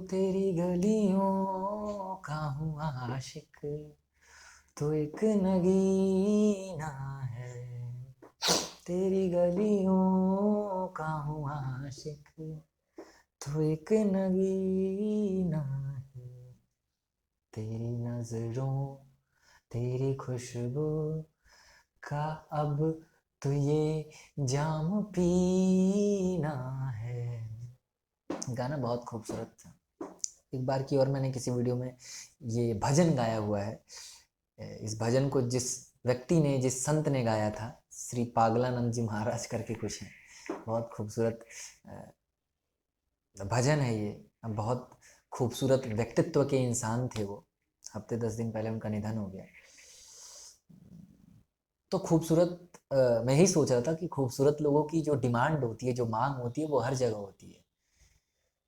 तेरी गलियों का हूँ आशिक, तो एक नगीना है। तेरी गलियों का हूँ आशिक, तो एक नगीना है। तेरी नजरों, तेरी खुशबू का अब तो ये जाम पीना है। गाना बहुत खूबसूरत था। एक बार की और मैंने किसी वीडियो में ये भजन गाया हुआ है। इस भजन को जिस व्यक्ति ने, जिस संत ने गाया था, श्री पागलानंद जी महाराज करके कुछ है, बहुत खूबसूरत भजन है ये। बहुत खूबसूरत व्यक्तित्व के इंसान थे वो। हफ्ते 10 दिन पहले उनका निधन हो गया। तो खूबसूरत, मैं ही सोच रहा था कि खूबसूरत लोगों की जो डिमांड होती है, जो मांग होती है, वो हर जगह होती है।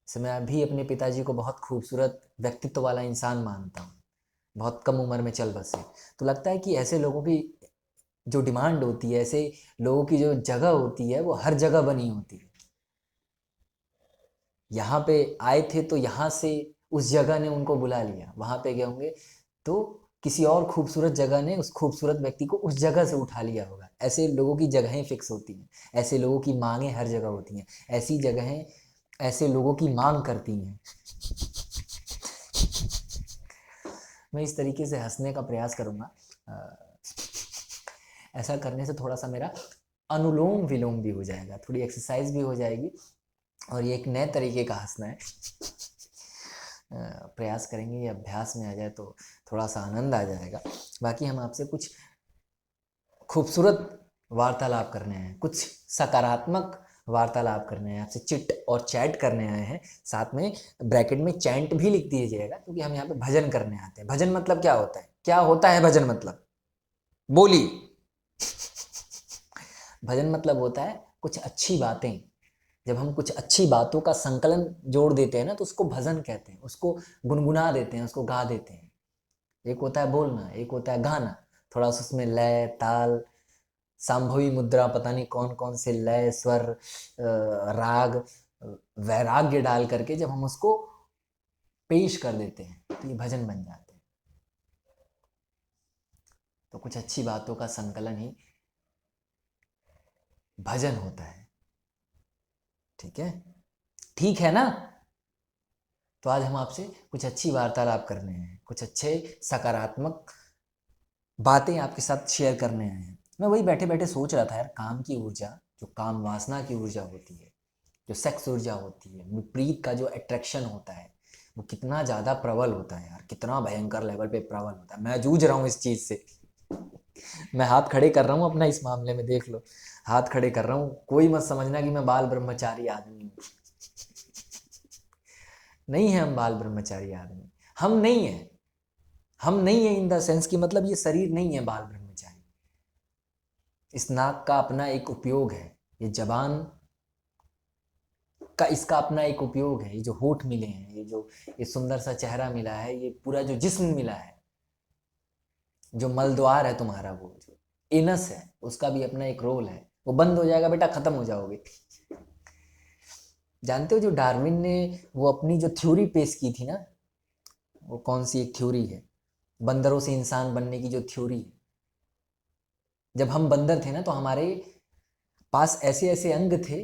जैसे मैं अभी अपने पिताजी को बहुत खूबसूरत व्यक्तित्व वाला इंसान मानता हूँ, बहुत कम उम्र में चल बसे। तो लगता है कि ऐसे लोगों की जो डिमांड होती है, ऐसे लोगों की जो जगह होती है, वो हर जगह बनी होती है। यहाँ पे आए थे तो यहाँ से उस जगह ने उनको बुला लिया, वहाँ पे गए होंगे तो किसी और खूबसूरत जगह ने उस खूबसूरत व्यक्ति को उस जगह से उठा लिया होगा। ऐसे लोगों की जगहें फिक्स होती हैं, ऐसे लोगों की मांगें हर जगह होती हैं, ऐसी जगहें ऐसे लोगों की मांग करती हैं। मैं इस तरीके से हंसने का प्रयास करूँगा। ऐसा करने से थोड़ा सा मेरा अनुलोम विलोम भी हो जाएगा, थोड़ी एक्सरसाइज भी हो जाएगी, और ये एक नए तरीके का हंसना है। प्रयास करेंगे, ये अभ्यास में आ जाए तो थोड़ा सा आनंद आ जाएगा। बाकी हम आपसे कुछ खूबसूरत वार्तालाप करने हैं, कुछ सकारात्मक वार्तालाप करने हैं, आपसे चिट और चैट करने आए हैं। साथ में ब्रैकेट में चैंट भी लिख दीजिएगा, क्योंकि हम यहाँ पे भजन करने आते हैं। भजन मतलब क्या होता है? क्या होता है भजन मतलब? बोली। भजन मतलब होता है कुछ अच्छी बातें। जब हम कुछ अच्छी बातों का संकलन जोड़ देते हैं ना, तो उसको भजन कहते हैं, उसको गुनगुना देते हैं, उसको गा देते हैं। एक होता है बोलना, एक होता है गाना। थोड़ा सा उसमें लय, ताल, सांभवी मुद्रा, पता नहीं कौन कौन से लय, स्वर, राग, वैराग्य डाल करके जब हम उसको पेश कर देते हैं, तो ये भजन बन जाते हैं। तो कुछ अच्छी बातों का संकलन ही भजन होता है। ठीक है? ठीक है ना? तो आज हम आपसे कुछ अच्छी वार्तालाप करने हैं, कुछ अच्छे सकारात्मक बातें आपके साथ शेयर करने आए हैं। मैं वही बैठे बैठे सोच रहा था यार, काम की ऊर्जा, जो काम वासना की ऊर्जा होती है, जो सेक्स ऊर्जा होती है, विपरीत का जो अट्रैक्शन होता है, वो कितना ज़्यादा प्रबल होता है यार, कितना भयंकर लेवल पे प्रबल होता है। मैं जूझ रहा हूँ इस चीज़ से। मैं हाथ खड़े कर रहा हूँ अपना इस मामले में, देख लो, हाथ खड़े कर रहा हूँ। कोई मत समझना कि मैं बाल ब्रह्मचारी आदमी हूँ। नहीं है हम बाल ब्रह्मचारी आदमी, हम नहीं है। हम नहीं है इन द सेंस की, मतलब ये शरीर नहीं है बाल ब्रह्मचारी। इस नाक का अपना एक उपयोग है, ये जबान का इसका अपना एक उपयोग है, ये जो होठ मिले हैं, ये सुंदर सा चेहरा मिला है, ये पूरा जो जिस्म मिला है, जो मलद्वार है तुम्हारा, वो जो एनस है, उसका भी अपना एक रोल है। वो बंद हो जाएगा बेटा, खत्म हो जाओगे। जानते हो जो डार्विन ने वो अपनी जो थ्योरी पेश की थी ना, वो कौन सी एक थ्योरी है, बंदरों से इंसान बनने की जो थ्योरी है। जब हम बंदर थे ना, तो हमारे पास ऐसे ऐसे अंग थे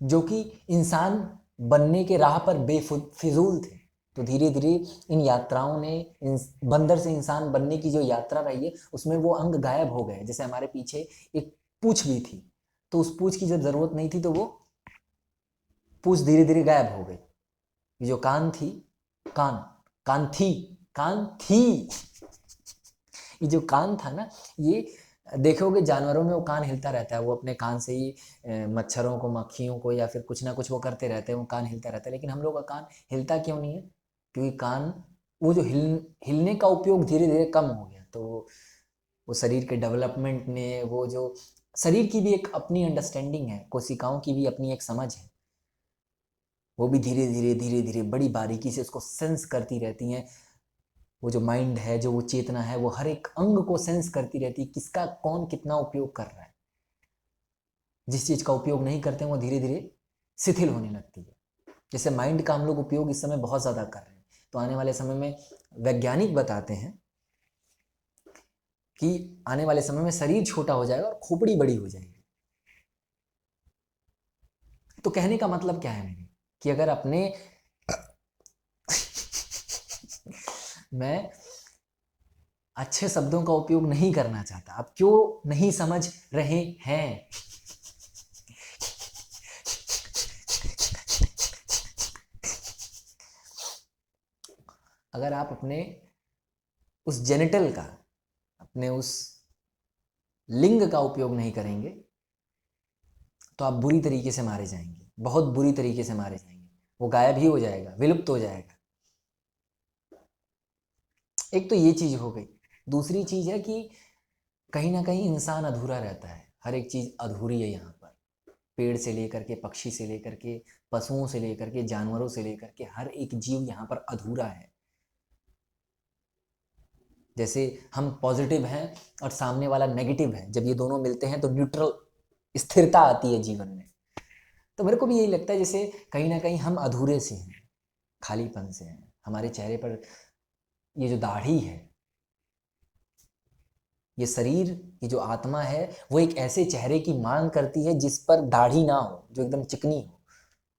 जो कि इंसान बनने के राह पर बेफिजूल थे। तो धीरे धीरे इन यात्राओं ने, इन बंदर से इंसान बनने की जो यात्रा रही है, उसमें वो अंग गायब हो गए। जैसे हमारे पीछे एक पूंछ भी थी, तो उस पूंछ की जब जरूरत नहीं थी, तो वो पूंछ धीरे धीरे गायब हो गई। ये जो कान थी, कान, कान थी, ये जो कान था ना, ये देखोगे जानवरों में वो कान हिलता रहता है, वो अपने कान से ही मच्छरों को, मक्खियों को, या फिर कुछ ना कुछ वो करते रहते हैं, वो कान हिलता रहता है। लेकिन हम लोग का कान हिलता क्यों नहीं है? क्योंकि कान, वो जो हिलने का उपयोग धीरे धीरे कम हो गया। तो वो शरीर के डेवलपमेंट ने, वो जो शरीर की भी एक अपनी अंडरस्टैंडिंग है, कोशिकाओं की भी अपनी एक समझ है, वो भी धीरे धीरे धीरे धीरे बड़ी बारीकी से उसको सेंस करती रहती हैं। वो जो माइंड है, जो वो चेतना है, वो हर एक अंग को सेंस करती रहती है, किसका कौन कितना उपयोग कर रहा है। जिस चीज का उपयोग नहीं करते हैं, वो धीरे धीरे शिथिल होने लगती है। जैसे माइंड का हम लोग उपयोग इस समय बहुत ज़्यादा कर रहे हैं, तो आने वाले समय में वैज्ञानिक बताते हैं कि आने वाले समय में शरीर छोटा हो जाएगा और खोपड़ी बड़ी हो जाएगी। तो कहने का मतलब क्या है मेरे, कि अगर अपने मैं अच्छे शब्दों का उपयोग नहीं करना चाहता, आप क्यों नहीं समझ रहे हैं? अगर आप अपने उस जेनिटल का, अपने उस लिंग का उपयोग नहीं करेंगे तो आप बुरी तरीके से मारे जाएंगे, बहुत बुरी तरीके से मारे जाएंगे, वो गायब ही हो जाएगा, विलुप्त हो जाएगा। एक तो ये चीज हो गई। दूसरी चीज है कि कहीं ना कहीं इंसान अधूरा रहता है, हर एक चीज अधूरी है यहाँ पर। पेड़ से लेकर के, पक्षी से लेकर के, पशुओं से लेकर के, जानवरों से लेकर के, हर एक जीव यहाँ पर अधूरा है। जैसे हम पॉजिटिव हैं और सामने वाला नेगेटिव है, जब ये दोनों मिलते हैं तो न्यूट्रल स्थिरता आती है जीवन में। तो मेरे को भी यही लगता है जैसे कहीं ना कहीं हम अधूरे से हैं, खालीपन से हैं। हमारे चेहरे पर ये जो दाढ़ी है, ये शरीर, ये जो आत्मा है, वो एक ऐसे चेहरे की मांग करती है जिस पर दाढ़ी ना हो, जो एकदम चिकनी हो,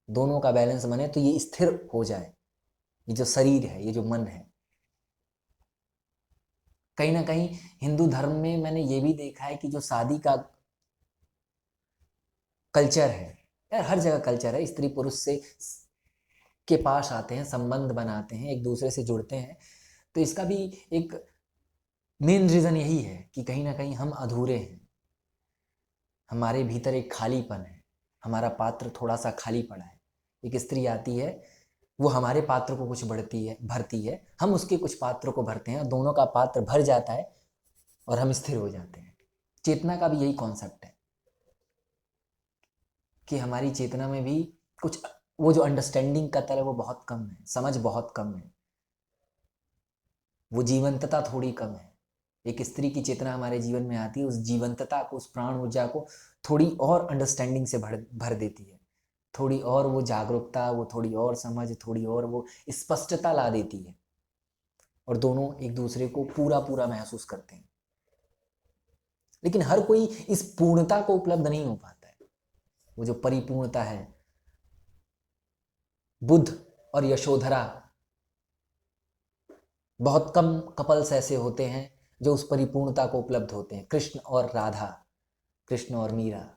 दोनों का बैलेंस बने तो ये स्थिर हो जाए। ये जो शरीर है, ये जो मन है, कहीं ना कहीं हिंदू धर्म में मैंने ये भी देखा है कि जो शादी का कल्चर है, यार हर जगह कल्चर है, स्त्री पुरुष से के पास आते हैं, संबंध बनाते हैं, एक दूसरे से जुड़ते हैं, तो इसका भी एक मेन रीजन यही है कि कहीं ना कहीं हम अधूरे हैं, हमारे भीतर एक खालीपन है, हमारा पात्र थोड़ा सा खाली पड़ा है। एक स्त्री आती है, वो हमारे पात्र को कुछ भरती है, हम उसके कुछ पात्र को भरते हैं, दोनों का पात्र भर जाता है और हम स्थिर हो जाते हैं। चेतना का भी यही कॉन्सेप्ट है कि हमारी चेतना में भी कुछ, वो जो अंडरस्टैंडिंग का तरह वो बहुत कम है, समझ बहुत कम है, वो जीवंतता थोड़ी कम है। एक स्त्री की चेतना हमारे जीवन में आती है, उस जीवंतता को, उस प्राण ऊर्जा को थोड़ी और अंडरस्टैंडिंग से भर देती है, थोड़ी और वो जागरूकता, वो थोड़ी और समझ, थोड़ी और वो स्पष्टता ला देती है, और दोनों एक दूसरे को पूरा पूरा महसूस करते हैं। लेकिन हर कोई इस पूर्णता को उपलब्ध नहीं हो पाता है। वो जो परिपूर्णता है, बुद्ध और यशोधरा, बहुत कम कपल्स ऐसे होते हैं जो उस परिपूर्णता को उपलब्ध होते हैं। कृष्ण और राधा, कृष्ण और मीरा,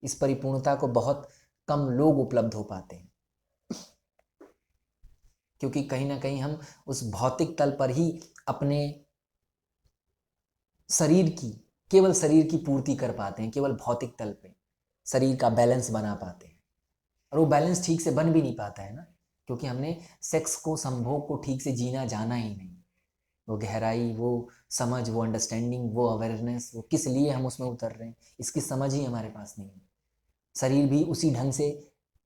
इस परिपूर्णता को बहुत कम लोग उपलब्ध हो पाते हैं, क्योंकि कहीं ना कहीं हम उस भौतिक तल पर ही अपने शरीर की, केवल शरीर की पूर्ति कर पाते हैं, केवल भौतिक तल पे शरीर का बैलेंस बना पाते हैं, और वो बैलेंस ठीक से बन भी नहीं पाता है ना, क्योंकि हमने सेक्स को, संभोग को ठीक से जीना जाना ही नहीं। वो गहराई, वो समझ, वो अंडरस्टैंडिंग, वो अवेयरनेस, वो किस लिए हम उसमें उतर रहे हैं, इसकी समझ ही हमारे पास नहीं है। शरीर भी उसी ढंग से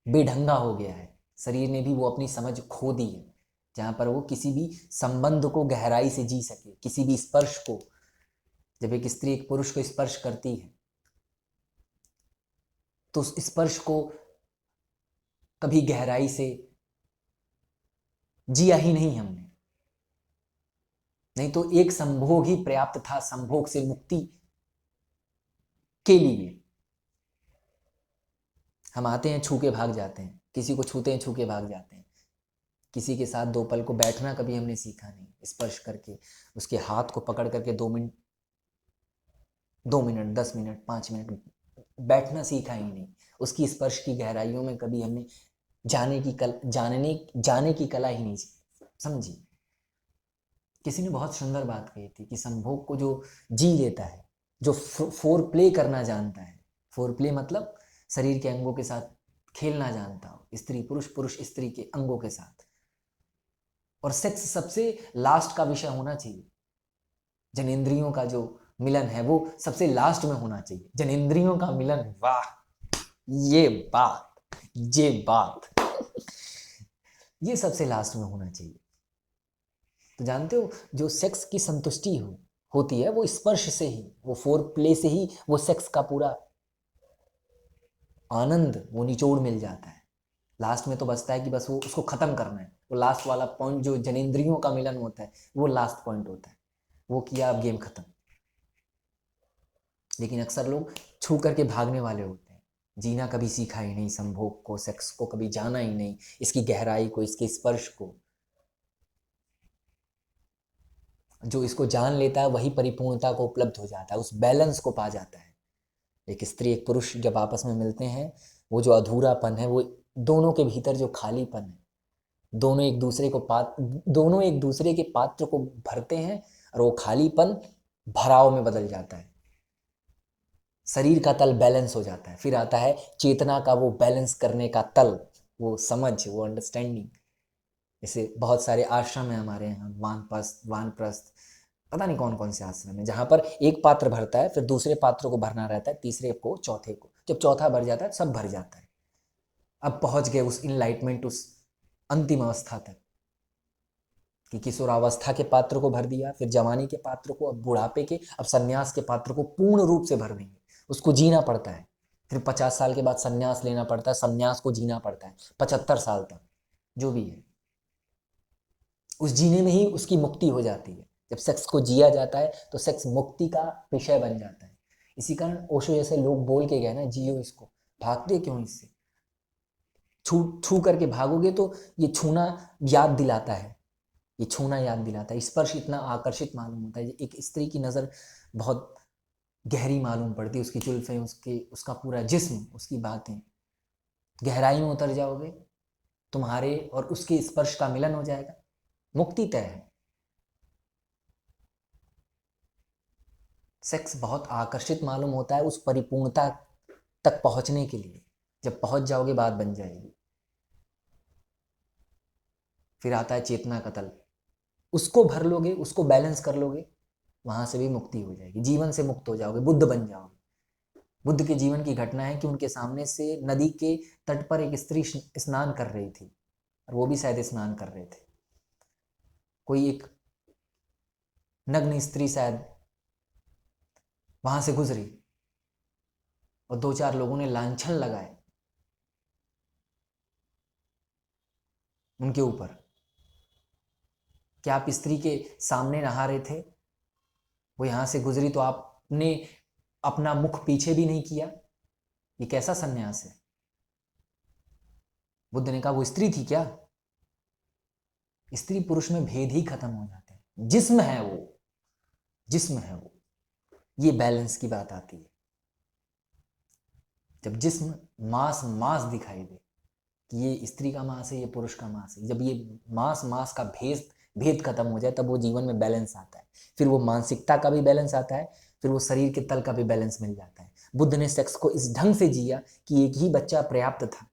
बेढंगा हो गया है, शरीर ने भी वो अपनी समझ खो दी है, जहाँ पर वो किसी भी संबंध को गहराई से जी सके, किसी भी स्पर्श को। जब एक स्त्री एक पुरुष को स्पर्श करती है तो उस स्पर्श को कभी गहराई से जिया ही नहीं हमने, नहीं तो एक संभोग ही पर्याप्त था संभोग से मुक्ति के लिए। हम आते हैं, छू के भाग जाते हैं, किसी को छूते हैं, छू के भाग जाते हैं। किसी के साथ 2 पल को बैठना कभी हमने सीखा नहीं, स्पर्श करके, उसके हाथ को पकड़ करके 2 मिनट, 2 मिनट, 10 मिनट, 5 मिनट बैठना सीखा ही नहीं। उसकी स्पर्श की गहराइयों में कभी हमने जाने की कला ही नहीं समझी। किसी ने बहुत सुंदर बात कही थी कि संभोग को जो जी लेता है, जो फोर प्ले करना जानता है, फोर प्ले मतलब शरीर के अंगों के साथ खेलना जानता हो, स्त्री पुरुष, पुरुष स्त्री के अंगों के साथ, और सेक्स सबसे लास्ट का विषय होना चाहिए। जनेंद्रियों का जो मिलन है वो सबसे लास्ट में होना चाहिए, जनेंद्रियों का मिलन। वाह, ये बात, ये बात, ये सबसे लास्ट में होना चाहिए। तो जानते हो, जो सेक्स की संतुष्टि होती है वो स्पर्श से ही, वो फोर प्ले से ही वो सेक्स का पूरा आनंद, वो निचोड़ मिल जाता है। लास्ट में तो बचता है कि बस वो उसको खत्म करना है। वो लास्ट वाला पॉइंट जो जनेंद्रियों का मिलन होता है, वो लास्ट पॉइंट होता है। वो किया, अब गेम खत्म। लेकिन अक्सर लोग छू करके भागने वाले होते हैं। जीना कभी सीखा ही नहीं, संभोग को, सेक्स को कभी जाना ही नहीं, इसकी गहराई को, इसके स्पर्श को। जो इसको जान लेता है वही परिपूर्णता को उपलब्ध हो जाता है, उस बैलेंस को पा जाता है। एक स्त्री एक पुरुष जब आपस में मिलते हैं, वो जो अधूरापन है, वो दोनों के भीतर जो खालीपन है, दोनों एक दूसरे के पात्र को भरते हैं, और वो खालीपन भराव में बदल जाता है। शरीर का तल बैलेंस हो जाता है। फिर आता है चेतना का वो बैलेंस करने का तल, वो समझ, वो अंडरस्टैंडिंग। जैसे बहुत सारे आश्रम है हमारे यहाँ, वानप्रस्थ, पता नहीं कौन कौन से आश्रम है, जहाँ पर एक पात्र भरता है, फिर दूसरे पात्रों को भरना रहता है, तीसरे को, चौथे को। जब चौथा भर जाता है, सब भर जाता है। अब पहुंच गए उस इनलाइटमेंट, उस अंतिम अवस्था तक कि किशोरावस्था के पात्र को भर दिया, फिर जवानी के पात्र को, अब बुढ़ापे के, अब सन्यास के पात्र को पूर्ण रूप से भर देंगे। उसको जीना पड़ता है। फिर 50 साल के बाद सन्यास लेना पड़ता है, सन्यास को जीना पड़ता है 75 साल तक, जो भी है। उस जीने में ही उसकी मुक्ति हो जाती है। जब सेक्स को जिया जाता है तो सेक्स मुक्ति का विषय बन जाता है। इसी कारण ओशो जैसे लोग बोल के गए ना, जियो इसको, भागते क्यों इससे? छू छू करके भागोगे तो ये छूना याद दिलाता है, ये छूना याद दिलाता है। स्पर्श इतना आकर्षित मालूम होता है। एक स्त्री की नज़र बहुत गहरी मालूम पड़ती है, उसकी जुल्फें, उसका पूरा जिस्म, उसकी बातें। गहराई में उतर जाओगे, तुम्हारे और उसके स्पर्श का मिलन हो जाएगा, मुक्ति तय है। सेक्स बहुत आकर्षित मालूम होता है उस परिपूर्णता तक पहुंचने के लिए। जब पहुंच जाओगे, बात बन जाएगी। फिर आता है चेतना का तल, उसको भर लोगे, उसको बैलेंस कर लोगे, वहां से भी मुक्ति हो जाएगी, जीवन से मुक्त हो जाओगे, बुद्ध बन जाओगे। बुद्ध के जीवन की घटना है कि उनके सामने से नदी के तट पर एक स्त्री स्नान कर रही थी, और वो भी शायद स्नान कर रहे थे। कोई एक नग्न स्त्री शायद वहां से गुजरी, और 2-4 लोगों ने लांछन लगाए उनके ऊपर। क्या आप स्त्री के सामने नहा रहे थे, वो यहां से गुजरी, तो आपने अपना मुख पीछे भी नहीं किया? ये कैसा सन्यास है? बुद्ध ने कहा, वो स्त्री थी क्या? स्त्री पुरुष में भेद ही खत्म हो जाते हैं। जिस्म है वो, जिस्म है वो। ये बैलेंस की बात आती है। जब जिस्म मांस मांस दिखाई दे कि ये स्त्री का मांस है, ये पुरुष का मांस है, जब ये मांस मांस का भेद खत्म हो जाए, तब वो जीवन में बैलेंस आता है। फिर वो मानसिकता का भी बैलेंस आता है, फिर वो शरीर के तल का भी बैलेंस मिल जाता है। बुद्ध ने सेक्स को इस ढंग से जिया कि एक ही बच्चा पर्याप्त था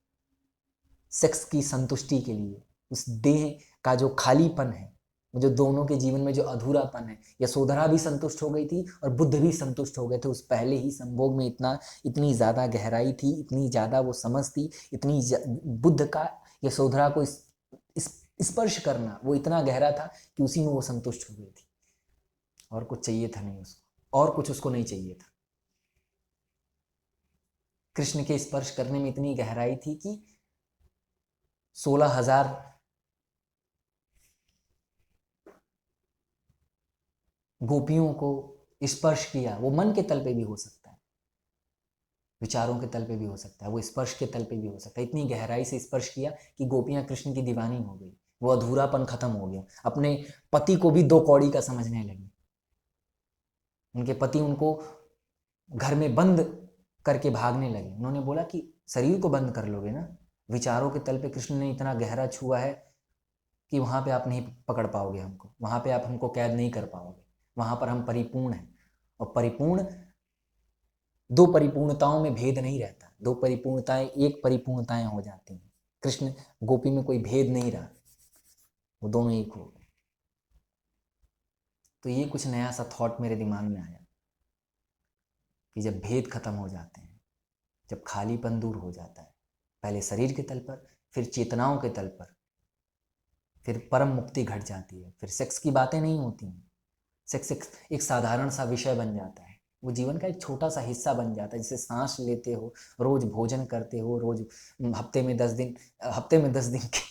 सेक्स की संतुष्टि के लिए। उस देह का जो खालीपन है, जो दोनों के जीवन में जो अधूरापन है, यशोधरा भी संतुष्ट हो गई थी और बुद्ध भी संतुष्ट हो गए थे। उस पहले ही संभोग में इतनी ज़्यादा गहराई थी, इतनी ज़्यादा वो समझ थी, बुद्ध का यशोधरा को स्पर्श करना वो इतना गहरा था कि उसी में वो संतुष्ट हो गई थी। और कुछ चाहिए था नहीं उसको, और कुछ उसको नहीं चाहिए था। कृष्ण के स्पर्श करने में इतनी गहराई थी कि 16,000 गोपियों को स्पर्श किया। वो मन के तल पे भी हो सकता है, विचारों के तल पे भी हो सकता है, वो स्पर्श के तल पे भी हो सकता है। इतनी गहराई से स्पर्श किया कि गोपियां कृष्ण की दीवानी हो गई, वो अधूरापन खत्म हो गया। अपने पति को भी 2 कौड़ी का समझने लगी। उनके पति उनको घर में बंद करके भागने लगे। उन्होंने बोला कि शरीर को बंद कर लोगे ना, विचारों के तल पे कृष्ण ने इतना गहरा छुआ है कि वहां पे आप नहीं पकड़ पाओगे हमको, वहां पे आप हमको कैद नहीं कर पाओगे, वहां पर हम परिपूर्ण हैं। और परिपूर्ण, 2 परिपूर्णताओं में भेद नहीं रहता, 2 परिपूर्णताएं एक परिपूर्णताएं हो जाती हैं। कृष्ण गोपी में कोई भेद नहीं रहा, वो दोनों एक हो गए। तो ये कुछ नया सा थॉट मेरे दिमाग में आया कि जब भेद खत्म हो जाते हैं, जब खालीपन दूर हो जाता है, पहले शरीर के तल पर, फिर चेतनाओं के तल पर, फिर परम मुक्ति घट जाती है। फिर सेक्स की बातें नहीं होती हैं, सेक्स एक साधारण सा विषय बन जाता है। वो जीवन का एक छोटा सा हिस्सा बन जाता है। जैसे सांस लेते हो, रोज भोजन करते हो, रोज हफ्ते में 10 दिन के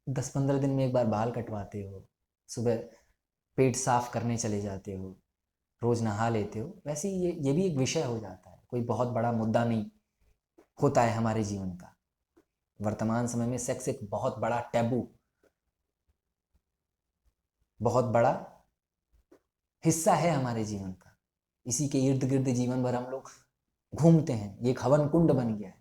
10-15 दिन में एक बार बाल कटवाते हो, सुबह पेट साफ करने चले जाते हो, रोज नहा लेते हो, वैसे ही ये भी एक विषय हो जाता है, कोई बहुत बड़ा मुद्दा नहीं होता है हमारे जीवन का। वर्तमान समय में सेक्स एक बहुत बड़ा टैबू, बहुत बड़ा हिस्सा है हमारे जीवन का। इसी के इर्द गिर्द जीवन भर हम लोग घूमते हैं, ये एक हवन कुंड बन गया है।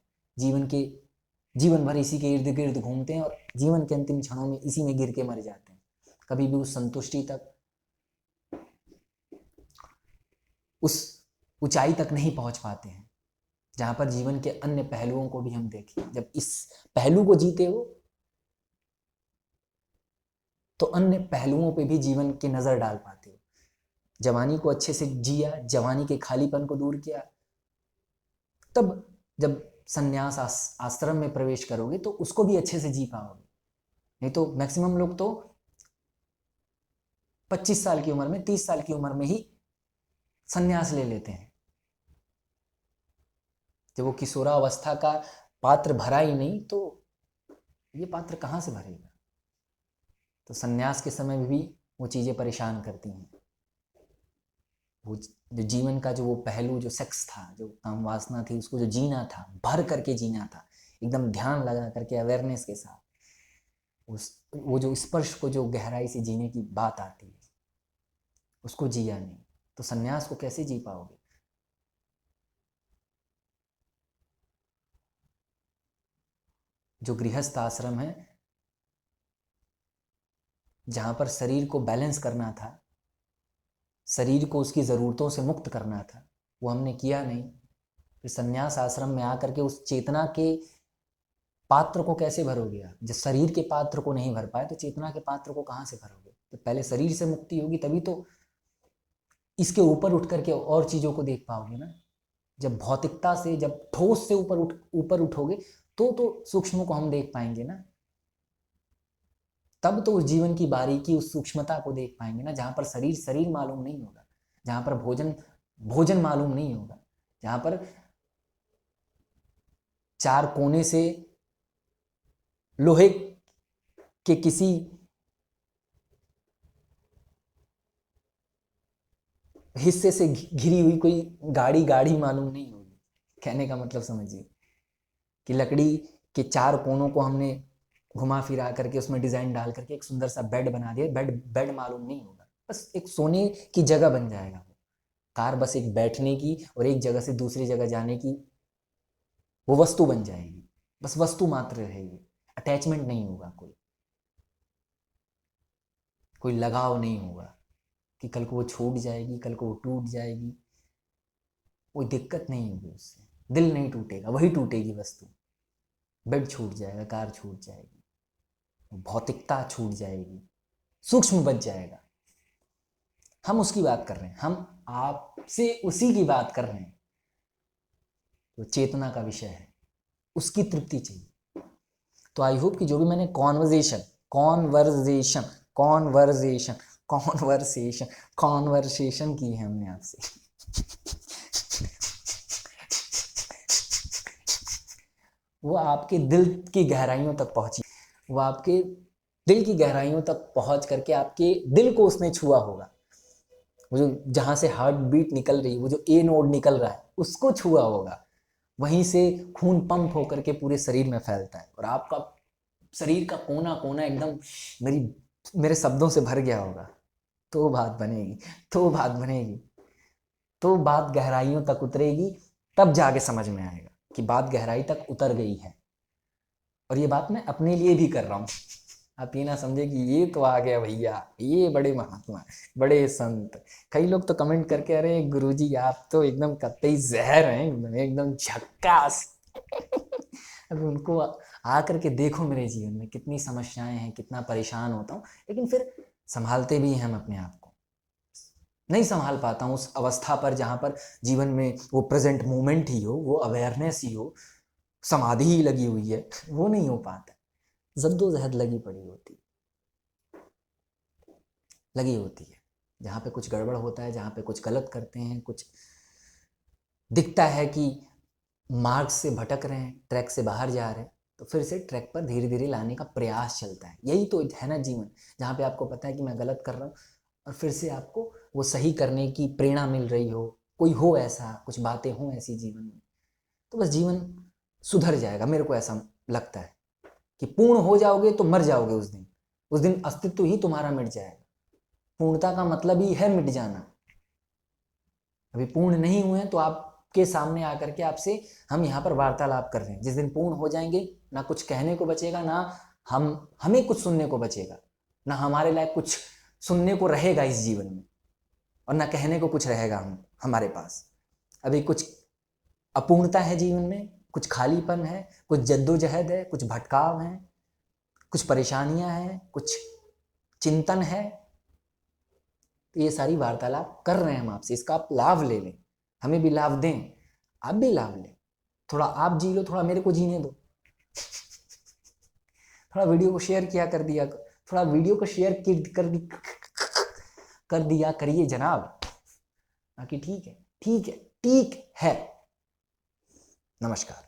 जीवन भर इसी के इर्द गिर्द घूमते हैं और जीवन के अंतिम क्षणों में इसी में गिर के मर जाते हैं। कभी भी उस संतुष्टि तक, उस ऊंचाई तक नहीं पहुंच पाते हैं जहां पर जीवन के अन्य पहलुओं को भी हम देखें। जब इस पहलू को जीते हो तो अन्य पहलुओं पे भी जीवन की नजर डाल पाते हो। जवानी को अच्छे से जिया, जवानी के खालीपन को दूर किया, तब जब संन्यास आश्रम में प्रवेश करोगे तो उसको भी अच्छे से जी पाओगे। नहीं तो मैक्सिमम लोग तो 25 साल की उम्र में, 30 साल की उम्र में ही संन्यास ले लेते हैं। जब वो किशोरावस्था का पात्र भरा ही नहीं तो ये पात्र कहाँ से भरेगा। तो संन्यास के समय में भी वो चीज़ें परेशान करती हैं। वो जो जीवन का जो वो पहलू, जो सेक्स था, जो काम वासना थी, उसको जो जीना था, भर करके जीना था, एकदम ध्यान लगा करके, अवेयरनेस के साथ, वो जो स्पर्श को जो गहराई से जीने की बात आती है, उसको जिया नहीं तो संन्यास को कैसे जी पाओगे। जो गृहस्थ आश्रम है, जहां पर शरीर को बैलेंस करना था, शरीर को उसकी ज़रूरतों से मुक्त करना था, वो हमने किया नहीं। फिर संन्यास आश्रम में आकर के उस चेतना के पात्र को कैसे भरोगे आप। जब शरीर के पात्र को नहीं भर पाए तो चेतना के पात्र को कहाँ से भरोगे। तो पहले शरीर से मुक्ति होगी, तभी तो इसके ऊपर उठ करके और चीज़ों को देख पाओगे ना। जब भौतिकता से, जब ठोस से ऊपर उठोगे तो सूक्ष्म को हम देख पाएंगे ना। तब तो उस जीवन की बारीकी, उस सूक्ष्मता को देख पाएंगे ना, जहां पर शरीर मालूम नहीं होगा, जहां पर भोजन मालूम नहीं होगा, जहां पर चार कोने से लोहे के किसी हिस्से से घिरी हुई कोई गाड़ी मालूम नहीं होगी। कहने का मतलब समझिए कि लकड़ी के चार कोनों को हमने घुमा फिरा करके उसमें डिजाइन डाल करके एक सुंदर सा बेड बना दिया, बेड मालूम नहीं होगा, बस एक सोने की जगह बन जाएगा। वो कार बस एक बैठने की और एक जगह से दूसरी जगह जाने की वो वस्तु बन जाएगी, बस वस्तु मात्र रहेगी। अटैचमेंट नहीं होगा, कोई लगाव नहीं होगा कि कल को वो छूट जाएगी, कल को वो टूट जाएगी, कोई दिक्कत नहीं होगी उससे। दिल नहीं टूटेगा, वही टूटेगी वस्तु। बेड छूट जाएगा, कार छूट जाएगी, भौतिकता छूट जाएगी, सूक्ष्म बच जाएगा। हम उसकी बात कर रहे हैं, हम आपसे उसी की बात कर रहे हैं। तो चेतना का विषय है, उसकी तृप्ति चाहिए। तो आई होप कि जो भी मैंने कॉन्वर्सेशन की है हमने आपसे, वो आपके दिल की गहराइयों तक पहुंची, वो आपके दिल की गहराइयों तक पहुंच करके आपके दिल को उसने छुआ होगा। वो जो जहां से हार्ट बीट निकल रही है, वो जो ए नोड निकल रहा है, उसको छुआ होगा। वहीं से खून पंप होकर के पूरे शरीर में फैलता है और आपका शरीर का कोना कोना एकदम मेरे शब्दों से भर गया होगा। तो बात बनेगी, तो बात गहराइयों तक उतरेगी, तब जाके समझ में आएगा कि बात गहराई तक उतर गई है। और ये बात मैं अपने लिए भी कर रहा हूँ। आप ये ना समझे कि ये तो आ गया भैया, ये बड़े महात्मा, बड़े संत। कई लोग तो कमेंट करके, अरे गुरुजी आप तो एकदम कतई जहर हैं, एकदम झक्कास। अब उनको आकर के देखो मेरे जीवन में कितनी समस्याएं हैं, कितना परेशान होता हूँ, लेकिन फिर संभालते भी हैं हम अपने आप को। नहीं संभाल पाता हूँ उस अवस्था पर जहाँ पर जीवन में वो प्रेजेंट मोमेंट ही हो, वो अवेयरनेस ही हो, समाधि ही लगी हुई है, वो नहीं हो पाता। जद्दोजहद लगी होती है। जहाँ पे कुछ गड़बड़ होता है, जहाँ पे कुछ गलत करते हैं, कुछ दिखता है कि मार्ग से भटक रहे हैं, ट्रैक से बाहर जा रहे हैं, तो फिर से ट्रैक पर धीरे धीरे लाने का प्रयास चलता है। यही तो है ना जीवन, जहाँ पे आपको पता है कि मैं गलत कर रहा हूँ और फिर से आपको वो सही करने की प्रेरणा मिल रही हो, कोई हो ऐसा, कुछ बातें हों ऐसी जीवन में, तो बस जीवन सुधर जाएगा। मेरे को ऐसा लगता है कि पूर्ण हो जाओगे तो मर जाओगे उस दिन अस्तित्व ही तुम्हारा मिट जाएगा। पूर्णता का मतलब ही है मिट जाना। अभी पूर्ण नहीं हुए हैं तो आपके सामने आकर के आपसे हम यहाँ पर वार्तालाप कर रहे हैं। जिस दिन पूर्ण हो जाएंगे, ना कुछ कहने को बचेगा, ना हमें कुछ सुनने को बचेगा, ना हमारे लायक कुछ सुनने को रहेगा इस जीवन में, और ना कहने को कुछ रहेगा हमारे पास। अभी कुछ अपूर्णता है जीवन में, कुछ खालीपन है, कुछ जद्दोजहद है, कुछ भटकाव है, कुछ परेशानियां हैं, कुछ चिंतन है। तो ये सारी वार्तालाप कर रहे हैं हम आपसे, इसका आप लाभ ले लें, हमें भी लाभ दें, आप भी लाभ लें। थोड़ा आप जी लो, थोड़ा मेरे को जीने दो। थोड़ा वीडियो को शेयर किया कर दिया, थोड़ा वीडियो को शेयर कर दिया करिए जनाब। बाकी ठीक है, ठीक है, ठीक है। नमस्कार।